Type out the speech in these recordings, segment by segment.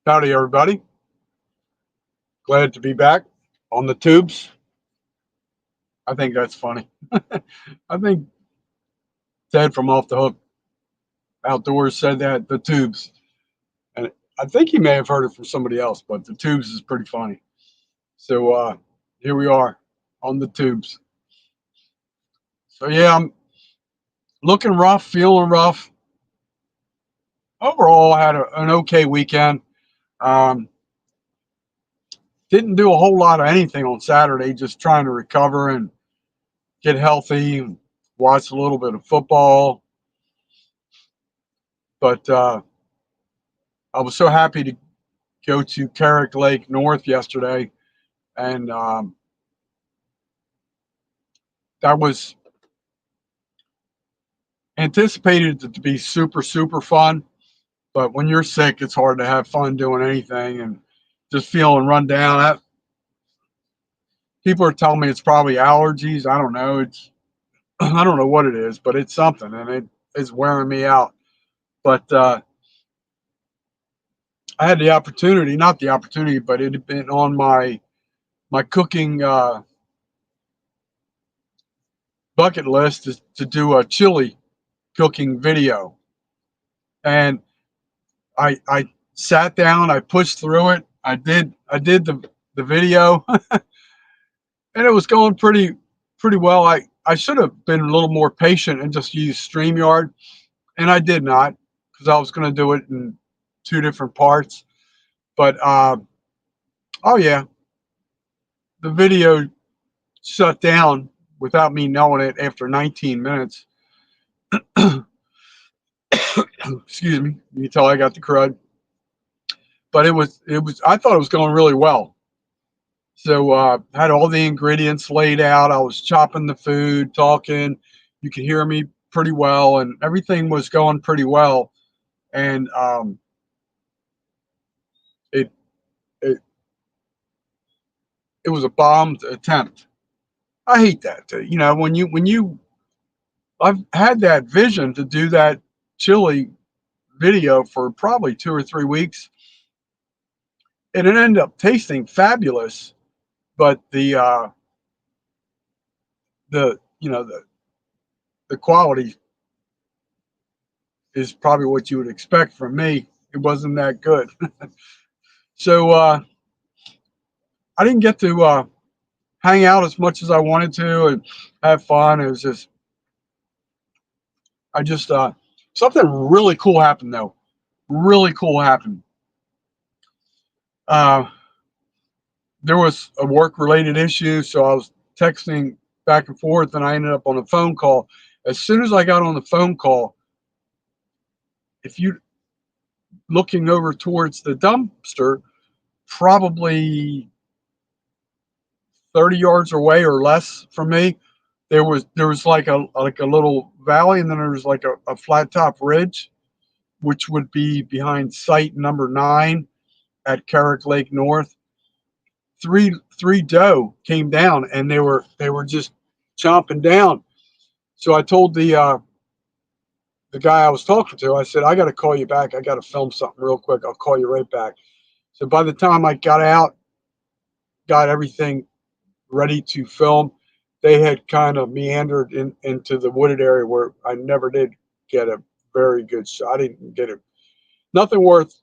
Howdy, everybody. Glad to be back on the tubes. I think that's funny. I think Ted from Off the Hook Outdoors said that, the tubes. And I think he may have heard it from somebody else, but the tubes is pretty funny. So here we are on the tubes. So yeah, I'm looking rough, feeling rough. Overall, I had an okay weekend. Um, didn't do a whole lot of anything on Saturday, just trying to recover and get healthy, watch a little bit of football. But I was so happy to go to Carrick Lake North yesterday, and that was anticipated to be super super fun. But when you're sick, it's hard to have fun doing anything, and just feeling run down. People are telling me it's probably allergies. I don't know. It's I don't know what it is, but it's something, and it is wearing me out. But I had the opportunity, not the opportunity, but it had been on my cooking bucket list to do a chili cooking video. And I sat down, I pushed through it. I did the video, and it was going pretty well. I should have been a little more patient and just used StreamYard, and I did not, because I was going to do it in two different parts. But oh yeah, the video shut down without me knowing it after 19 minutes. Excuse me. You can tell I got the crud, but it was. I thought it was going really well. So had all the ingredients laid out. I was chopping the food, talking. You could hear me pretty well, and everything was going pretty well. And it it it was a bombed attempt. I hate that. When you I've had that vision to do that chili video for probably 2 or 3 weeks, and it ended up tasting fabulous. But the quality is probably what you would expect from me. It wasn't that good. So I didn't get to hang out as much as I wanted to and have fun. It was just, I just, something really cool happened though. Really cool happened. Uh, there was a work related issue, so I was texting back and forth, and I ended up on a phone call. As soon as I got on the phone call, if you looking over towards the dumpster, probably 30 yards away or less from me, there was like a little valley, and then there was like a flat top ridge, which would be behind site number 9 at Carrick Lake North. Three doe came down, and they were just chomping down. So I told the guy I was talking to, I said, I got to call you back. I got to film something real quick. I'll call you right back. So by the time I got out, got everything ready to film, they had kind of meandered into the wooded area where I never did get a very good shot. I didn't get it, nothing worth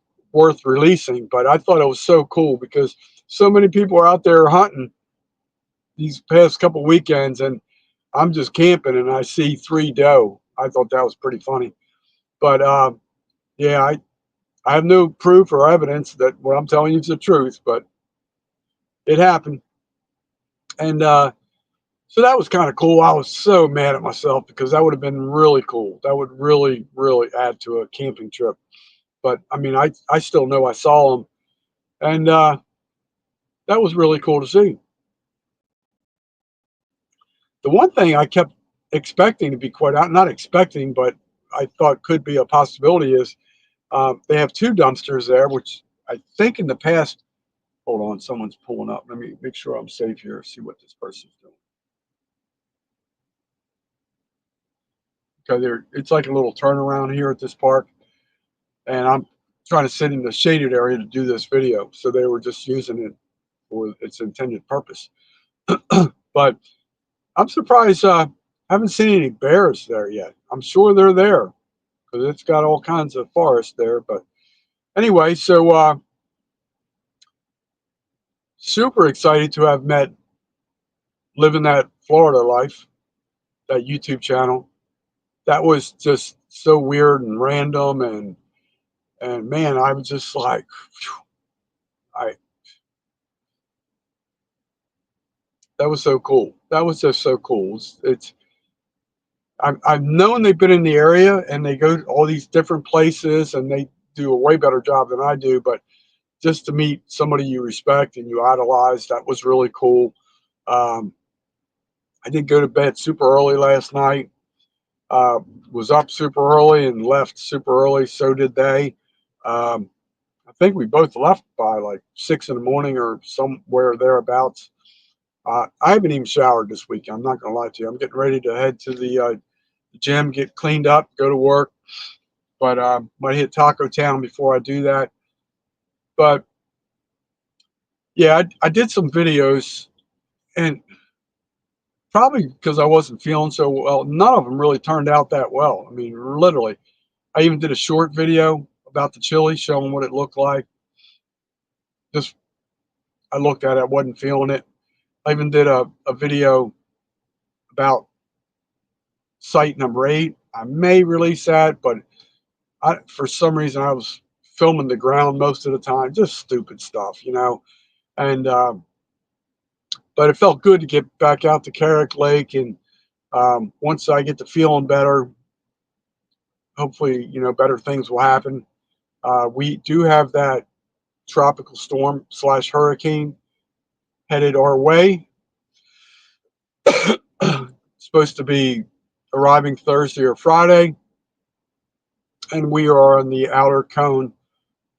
releasing, but I thought it was so cool because so many people are out there hunting these past couple weekends, and I'm just camping and I see 3 doe. I thought that was pretty funny. But yeah, I have no proof or evidence that what I'm telling you is the truth, but it happened. And so that was kind of cool. I was so mad at myself because that would have been really cool. That would really, really add to a camping trip. But I mean, I still know I saw them, and that was really cool to see. The one thing I kept expecting to be quite out, not expecting, but I thought could be a possibility is they have 2 dumpsters there, which I think in the past. Hold on, someone's pulling up. Let me make sure I'm safe here. See what this person's doing. Okay, it's like a little turnaround here at this park, and I'm trying to sit in the shaded area to do this video, so they were just using it for its intended purpose. But I'm surprised I haven't seen any bears there yet. I'm sure they're there because it's got all kinds of forest there. But anyway, so super excited to have met Living That Florida Life, that YouTube channel. That was just so weird and random, and man, I was just like, phew, I that was so cool. That was just so cool. I've known they've been in the area and they go to all these different places and they do a way better job than I do, but just to meet somebody you respect and you idolize, that was really cool. Um, I did go to bed super early last night. Uh, was up super early and left super early. So did they. Um, I think we both left by like 6 in the morning or somewhere thereabouts. I haven't even showered this week. I'm not gonna lie to you. I'm getting ready to head to the gym, get cleaned up, go to work. But might hit Taco Town before I do that. But yeah, I did some videos, and probably because I wasn't feeling so well, none of them really turned out that well. I mean, literally, I even did a short video about the chili, showing what it looked like. Just I looked at it, I wasn't feeling it. I even did a video about site number 8. I may release that, but for some reason I was filming the ground most of the time, just stupid stuff, you know. And but it felt good to get back out to Carrick Lake, and once I get to feeling better, hopefully, you know, better things will happen. We do have that tropical storm slash hurricane headed our way. Supposed to be arriving Thursday or Friday, and we are on the outer cone,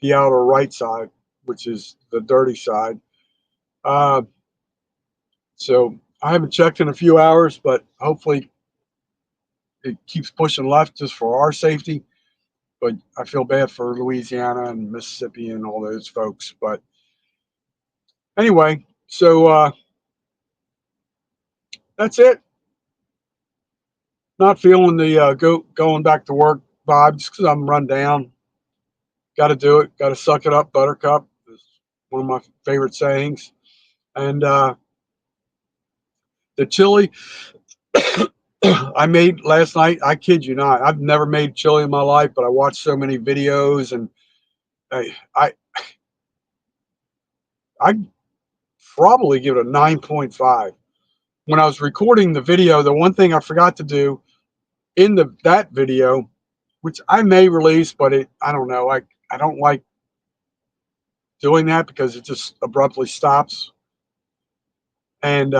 the outer right side, which is the dirty side. Uh, so I haven't checked in a few hours, but hopefully it keeps pushing left just for our safety. But I feel bad for Louisiana and Mississippi and all those folks. But anyway, so that's it. Not feeling the going back to work vibes because I'm run down. Got to do it. Got to suck it up, Buttercup. Is one of my favorite sayings. And the chili I made last night, I kid you not. I've never made chili in my life, but I watched so many videos, and I I I probably give it a 9.5. When I was recording the video, the one thing I forgot to do in that video, which I may release, but I don't know. I don't like doing that because it just abruptly stops. And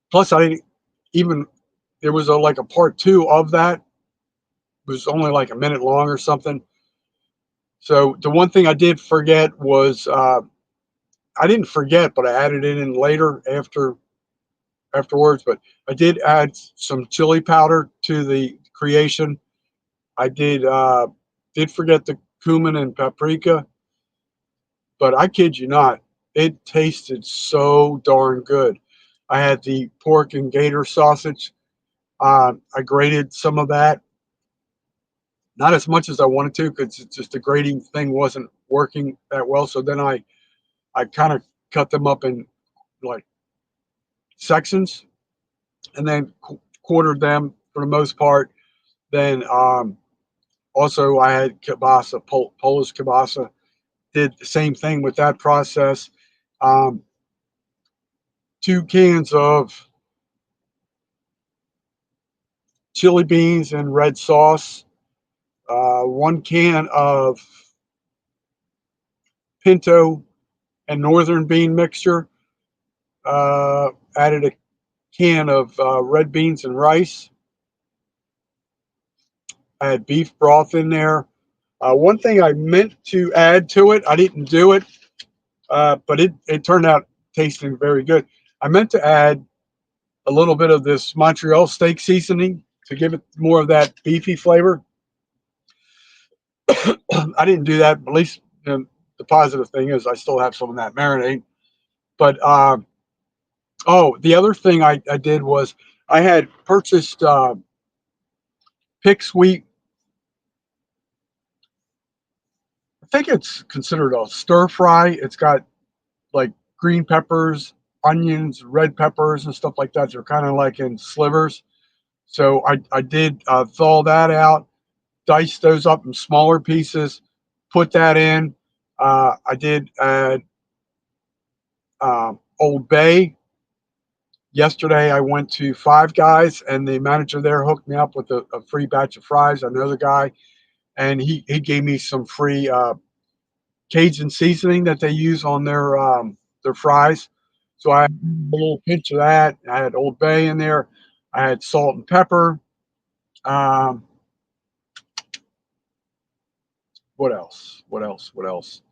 plus, I didn't even there was like a part two of that. It was only like a minute long or something. So the one thing I did forget was I didn't forget, but I added it in later afterwards. But I did add some chili powder to the creation. I did forget the cumin and paprika, but I kid you not, it tasted so darn good. I had the pork and gator sausage. I grated some of that, not as much as I wanted to, because it's just the grating thing wasn't working that well. So then I kind of cut them up in like sections, and then quartered them for the most part. Then also I had kielbasa, Polish kielbasa. Did the same thing with that process. Um, 2 cans of chili beans and red sauce. 1 can of pinto and northern bean mixture. Added a can of red beans and rice. I had beef broth in there. One thing I meant to add to it, I didn't do it, but it turned out tasting very good. I meant to add a little bit of this Montreal steak seasoning to give it more of that beefy flavor. I didn't do that, but at least the positive thing is I still have some of that marinade. But oh, the other thing I did was I had purchased Pick Sweet. I think it's considered a stir fry. It's got like green peppers, onions, red peppers, and stuff like that. They're kind of like in slivers. So I did thaw that out, dice those up in smaller pieces, put that in. I did add Old Bay. Yesterday, I went to Five Guys, and the manager there hooked me up with a free batch of fries. I know the guy, and he gave me some free Cajun seasoning that they use on their fries. So I had a little pinch of that. I had Old Bay in there. I had salt and pepper. Um, what else? What else? What else?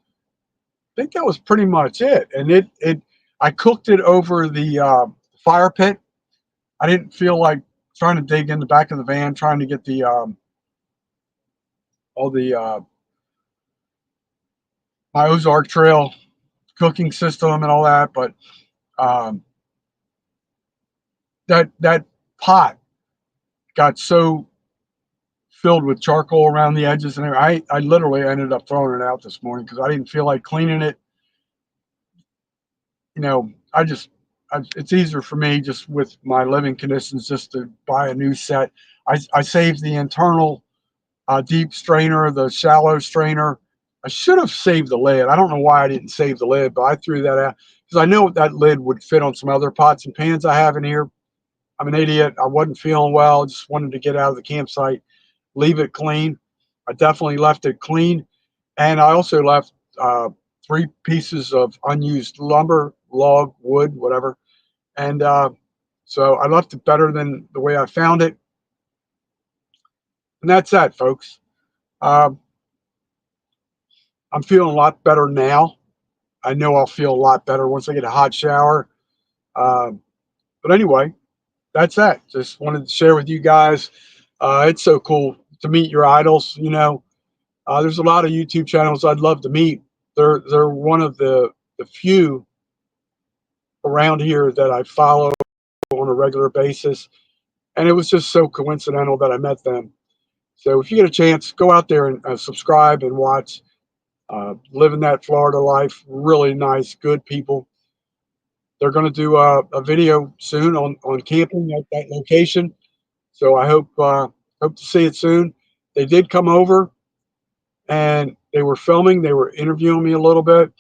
I think that was pretty much it. And I cooked it over the fire pit. I didn't feel like trying to dig in the back of the van, trying to get the all the my Ozark Trail cooking system and all that. But um, that pot got so filled with charcoal around the edges and everything. I literally ended up throwing it out this morning because I didn't feel like cleaning it. You know, it's easier for me just with my living conditions just to buy a new set. I saved the internal deep strainer, the shallow strainer. I should have saved the lid. I don't know why I didn't save the lid, but I threw that out because I know that lid would fit on some other pots and pans I have in here. I'm an idiot. I wasn't feeling well. Just wanted to get out of the campsite, leave it clean. I definitely left it clean. And I also left 3 pieces of unused lumber, log, wood, whatever. And so I left it better than the way I found it. And that's that, folks. Um, I'm feeling a lot better now. I know I'll feel a lot better once I get a hot shower. Um, but anyway, that's that. Just wanted to share with you guys. It's so cool to meet your idols. There's a lot of YouTube channels I'd love to meet. They're one of the few around here that I follow on a regular basis, and it was just so coincidental that I met them. So if you get a chance, go out there and subscribe and watch. Living that Florida life, really nice, good people. They're going to do a video soon on camping at that location. So I hope to see it soon. They did come over and they were filming. They were interviewing me a little bit.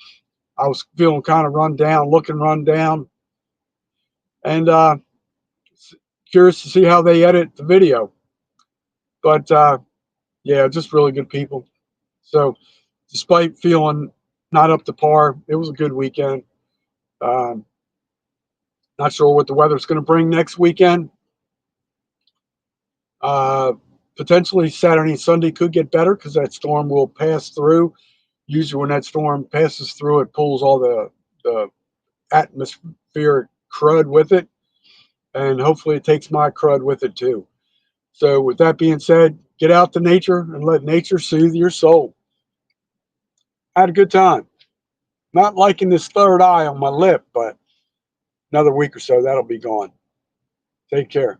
I was feeling kind of run down, looking run down, and curious to see how they edit the video. But yeah, just really good people. So despite feeling not up to par, it was a good weekend. Um, Not sure what the weather's going to bring next weekend. Uh, Potentially Saturday and Sunday could get better because that storm will pass through. Usually, when that storm passes through, it pulls all the atmospheric crud with it, and hopefully, it takes my crud with it too. So, with that being said, get out to nature and let nature soothe your soul. I had a good time. Not liking this third eye on my lip, but another week or so, that'll be gone. Take care.